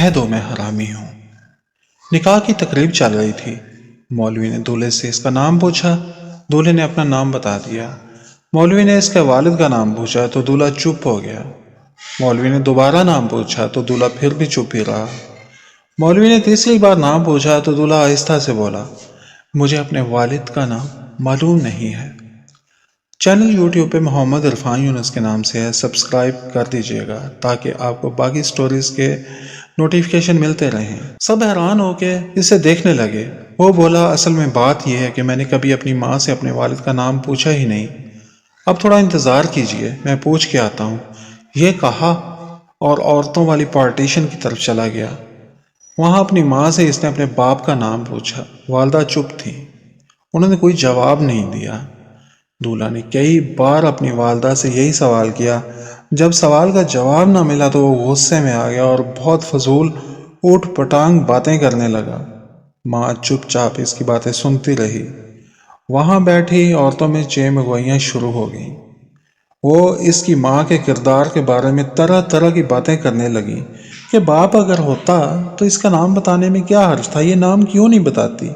کہہ دو میں حرامی ہوں۔ نکاح کی تقریب چل رہی تھی۔ مولوی نے دولہے سے اس کا نام پوچھا۔ دولہے نے اپنا نام بتا دیا۔ مولوی نے اس کے والد کا نام پوچھا تو دولہا چپ ہو گیا۔ مولوی نے دوبارہ نام پوچھا تو دولہا پھر بھی چپ ہی رہا۔ مولوی نے تیسری بار نام پوچھا تو دولہا آہستہ سے بولا، مجھے اپنے والد کا نام معلوم نہیں ہے۔ چینل یوٹیوب پہ محمد عرفان یونس کے نام سے ہے، سبسکرائب کر دیجیے گا تاکہ آپ کو باقی سٹوریز کے نوٹیفیکیشن ملتے رہیں۔ سب حیران ہو کے اسے دیکھنے لگے۔ وہ بولا، اصل میں بات یہ ہے کہ میں نے کبھی اپنی ماں سے اپنے والد کا نام پوچھا ہی نہیں۔ اب تھوڑا انتظار کیجیے، میں پوچھ کے آتا ہوں۔ یہ کہا اور عورتوں والی پارٹیشن کی طرف چلا گیا۔ وہاں اپنی ماں سے اس نے اپنے باپ کا نام پوچھا۔ والدہ چپ تھی، انہوں نے کوئی جواب نہیں دیا۔ دولہا نے کئی بار اپنی والدہ سے یہی سوال کیا۔ جب سوال کا جواب نہ ملا تو وہ غصے میں آ گیا اور بہت فضول اوٹ پٹانگ باتیں کرنے لگا۔ ماں چپ چاپ اس کی باتیں سنتی رہی۔ وہاں بیٹھی عورتوں میں چیمگوئیاں شروع ہو گئیں۔ وہ اس کی ماں کے کردار کے بارے میں طرح طرح کی باتیں کرنے لگیں کہ باپ اگر ہوتا تو اس کا نام بتانے میں کیا حرج تھا، یہ نام کیوں نہیں بتاتی۔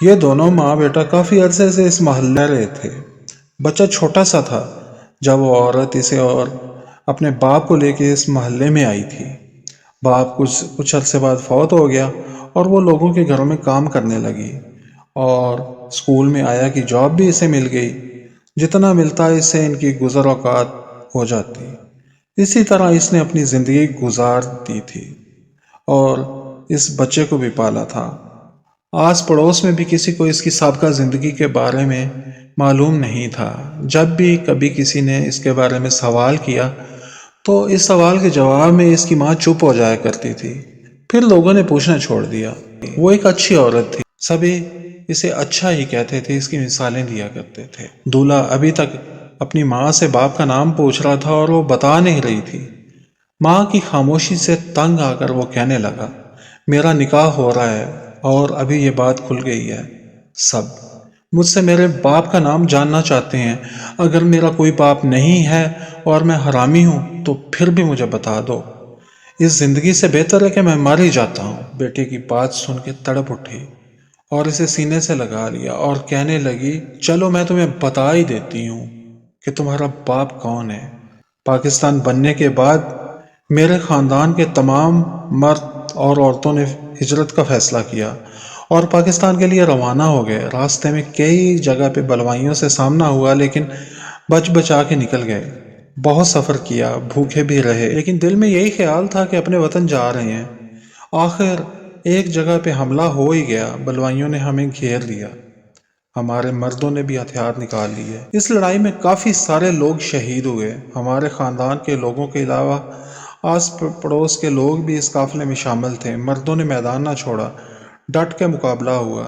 یہ دونوں ماں بیٹا کافی عرصے سے اس محلے رہے تھے۔ بچہ چھوٹا سا تھا جب وہ عورت اسے اور اپنے باپ کو لے کے اس محلے میں آئی تھی۔ باپ کچھ عرصے بعد فوت ہو گیا اور وہ لوگوں کے گھروں میں کام کرنے لگی اور اسکول میں آیا کہ جاب بھی اسے مل گئی۔ جتنا ملتا اس سے ان کی گزر اوقات ہو جاتی۔ اسی طرح اس نے اپنی زندگی گزار دی تھی اور اس بچے کو بھی پالا تھا۔ آس پڑوس میں بھی کسی کو اس کی سابقہ زندگی کے بارے میں معلوم نہیں تھا۔ جب بھی کبھی کسی نے اس کے بارے میں سوال کیا تو اس سوال کے جواب میں اس کی ماں چپ ہو جایا کرتی تھی۔ پھر لوگوں نے پوچھنا چھوڑ دیا۔ وہ ایک اچھی عورت تھی، سبھی اسے اچھا ہی کہتے تھے، اس کی مثالیں دیا کرتے تھے۔ دولہا ابھی تک اپنی ماں سے باپ کا نام پوچھ رہا تھا اور وہ بتا نہیں رہی تھی۔ ماں کی خاموشی سے تنگ آ کر وہ کہنے لگا، میرا نکاح ہو رہا ہے اور ابھی یہ بات کھل گئی ہے۔ سب مجھ سے میرے باپ کا نام جاننا چاہتے ہیں۔ اگر میرا کوئی باپ نہیں ہے اور میں حرامی ہوں تو پھر بھی مجھے بتا دو۔ اس زندگی سے بہتر ہے کہ میں مر ہی جاتا ہوں۔ بیٹے کی بات سن کے تڑپ اٹھی اور اسے سینے سے لگا لیا اور کہنے لگی، چلو میں تمہیں بتا ہی دیتی ہوں کہ تمہارا باپ کون ہے۔ پاکستان بننے کے بعد میرے خاندان کے تمام مرد اور عورتوں نے ہجرت کا فیصلہ کیا اور پاکستان کے لیے روانہ ہو گئے۔ راستے میں کئی جگہ پہ بلوائیوں سے سامنا ہوا لیکن بچ بچا کے نکل گئے۔ بہت سفر کیا، بھوکے بھی رہے، لیکن دل میں یہی خیال تھا کہ اپنے وطن جا رہے ہیں۔ آخر ایک جگہ پہ حملہ ہو ہی گیا، بلوائیوں نے ہمیں گھیر لیا۔ ہمارے مردوں نے بھی ہتھیار نکال لیے۔ اس لڑائی میں کافی سارے لوگ شہید ہوئے۔ ہمارے خاندان کے لوگوں کے علاوہ آس پڑوس کے لوگ بھی اس قافلے میں شامل تھے۔ مردوں نے میدان نہ چھوڑا، ڈٹ کے مقابلہ ہوا،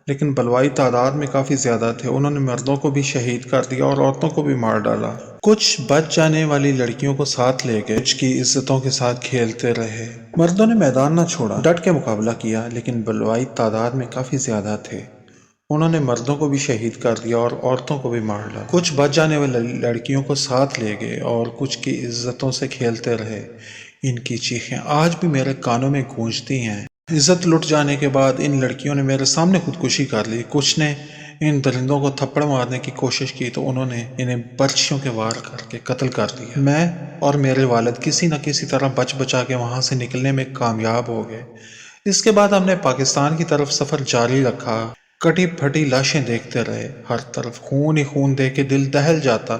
لیکن بلوائی تعداد میں کافی زیادہ تھے۔ انہوں نے مردوں کو بھی شہید کر دیا اور عورتوں کو بھی مار ڈالا۔ کچھ بچ جانے والی لڑکیوں کو ساتھ لے گئے، کچھ کی عزتوں کے ساتھ کھیلتے رہے۔ مردوں نے میدان نہ چھوڑا، ڈٹ کے مقابلہ کیا، لیکن بلوائی تعداد میں کافی زیادہ تھے۔ انہوں نے مردوں کو بھی شہید کر دیا اور عورتوں کو بھی مار ڈالا۔ کچھ بچ جانے والی لڑکیوں کو ساتھ لے گئے اور کچھ کی عزتوں سے کھیلتے رہے۔ ان کی چیخیں آج بھی میرے کانوں میں گونجتی ہیں۔ عزت لٹ جانے کے بعد ان لڑکیوں نے میرے سامنے خودکشی کر لی۔ کچھ نے ان درندوں کو تھپڑ مارنے کی کوشش کی تو انہوں نے انہیں برچھیوں کے وار کر کے قتل کر دیا۔ میں اور میرے والد کسی نہ کسی طرح بچ بچا کے وہاں سے نکلنے میں کامیاب ہو گئے۔ اس کے بعد ہم نے پاکستان کی طرف سفر جاری رکھا۔ کٹی پھٹی لاشیں دیکھتے رہے، ہر طرف خون ہی خون دیکھ کے دل دہل جاتا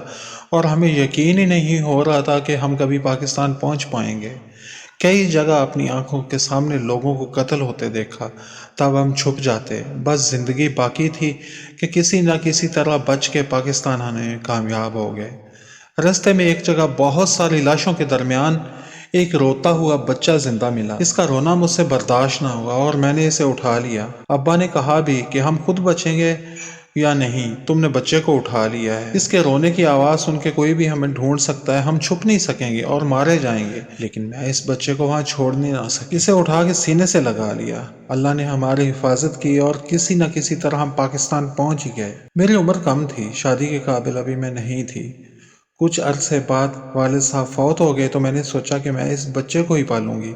اور ہمیں یقین ہی نہیں ہو رہا تھا کہ ہم کبھی پاکستان پہنچ پائیں گے۔ کئی جگہ اپنی آنکھوں کے سامنے لوگوں کو قتل ہوتے دیکھا، تب ہم چھپ جاتے۔ بس زندگی باقی تھی کہ کسی نہ کسی طرح بچ کے پاکستان آنے میں کامیاب ہو گئے۔ راستے میں ایک جگہ بہت ساری لاشوں کے درمیان ایک روتا ہوا بچہ زندہ ملا۔ اس کا رونا مجھ سے برداشت نہ ہوا اور میں نے اسے اٹھا لیا۔ ابا نے کہا بھی کہ ہم خود بچیں گے یا نہیں، تم نے بچے کو اٹھا لیا ہے۔ اس کے رونے کی آواز سن کے کوئی بھی ہمیں ڈھونڈ سکتا ہے، ہم چھپ نہیں سکیں گے اور مارے جائیں گے، لیکن میں اس بچے کو وہاں چھوڑنے نہ سکی۔ اسے اٹھا کے سینے سے لگا لیا۔ اللہ نے ہماری حفاظت کی اور کسی نہ کسی طرح ہم پاکستان پہنچ ہی گئے۔ میری عمر کم تھی، شادی کے قابل ابھی میں نہیں تھی۔ کچھ عرصے بعد والد صاحب فوت ہو گئے تو میں نے سوچا کہ میں اس بچے کو ہی پالوں گی۔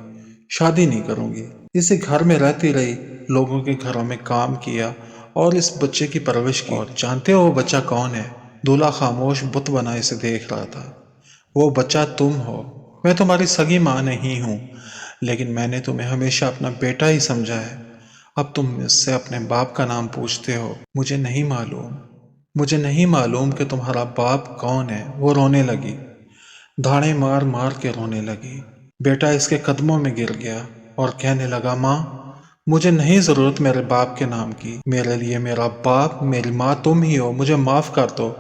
شادی نہیں کروں گی۔ اسی گھر میں رہتی رہی، لوگوں کے گھروں میں کام کیا اور اس بچے کی پرورش کی۔ اور جانتے ہو وہ بچہ کون ہے؟ دولہا خاموش بت بنا اسے دیکھ رہا تھا۔ وہ بچہ تم ہو۔ میں تمہاری سگی ماں نہیں ہوں، لیکن میں نے تمہیں ہمیشہ اپنا بیٹا ہی سمجھا ہے۔ اب تم مجھ سے اپنے باپ کا نام پوچھتے ہو۔ مجھے نہیں معلوم کہ تمہارا باپ کون ہے۔ وہ رونے لگی، دھاڑیں مار مار کے رونے لگی۔ بیٹا اس کے قدموں میں گر گیا اور کہنے لگا، ماں، مجھے نہیں ضرورت میرے باپ کے نام کی۔ میرے لیے میرا باپ، میری ماں تم ہی ہو۔ مجھے معاف کر دو۔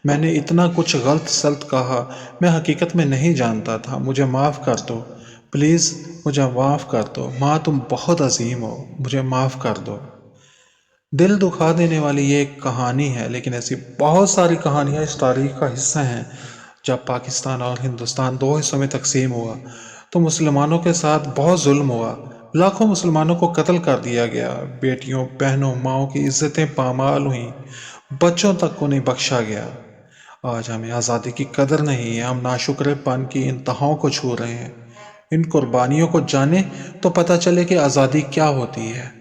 میں نے اتنا کچھ غلط سلط کہا، میں حقیقت میں نہیں جانتا تھا۔ مجھے معاف کر دو، پلیز مجھے معاف کر دو۔ ماں تم بہت عظیم ہو، مجھے معاف کر دو۔ دل دکھا دینے والی یہ ایک کہانی ہے، لیکن ایسی بہت ساری کہانیاں اس تاریخ کا حصہ ہیں۔ جب پاکستان اور ہندوستان دو حصوں میں تقسیم ہوا تو مسلمانوں کے ساتھ بہت ظلم ہوا۔ لاکھوں مسلمانوں کو قتل کر دیا گیا، بیٹیوں، بہنوں، ماؤں کی عزتیں پامال ہوئیں، بچوں تک کو نہیں بخشا گیا۔ آج ہمیں آزادی کی قدر نہیں ہے، ہم ناشکرے پن کی انتہاؤں کو چھو رہے ہیں۔ ان قربانیوں کو جانیں تو پتہ چلے کہ آزادی کیا ہوتی ہے۔